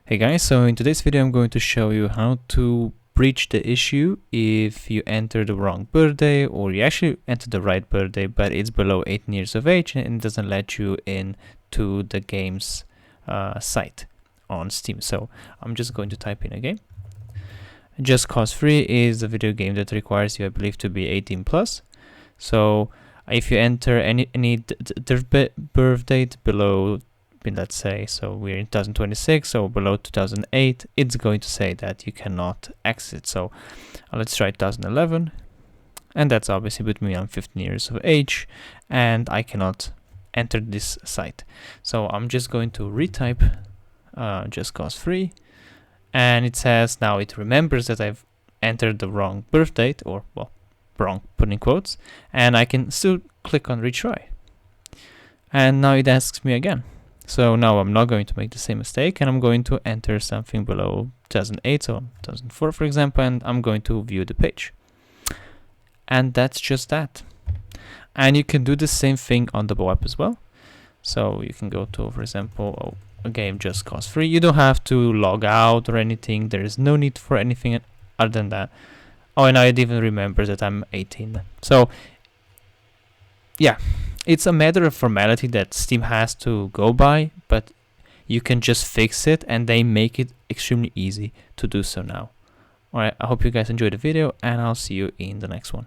Hey guys, so in today's video I'm going to show you how to breach the issue if you enter the wrong birthday, or you actually enter the right birthday but it's below 18 years of age and it doesn't let you in to the game's site on Steam. So I'm just going to type in a game. Just Cause 3 is a video game that requires you, I believe, to be 18 plus. So if you enter any birth date below, let's say, so we're in 2026, so below 2008, it's going to say that you cannot exit. So let's try 2011, and that's obviously with me. I'm 15 years of age and I cannot enter this site. So I'm just going to retype Just Cause 3, and it says now it remembers that I've entered the wrong birth date, or well, wrong put in quotes, and I can still click on retry, and now it asks me again. So now I'm not going to make the same mistake, and I'm going to enter something below 2008, so 2004 for example, and I'm going to view the page. And that's just that. And you can do the same thing on the web as well. So you can go to, for example, a game Just Cause 3. You don't have to log out or anything. There is no need for anything other than that. Oh, and I even remember that I'm 18. So yeah, it's a matter of formality that Steam has to go by, but you can just fix it, and they make it extremely easy to do so now. Alright, I hope you guys enjoyed the video, and I'll see you in the next one.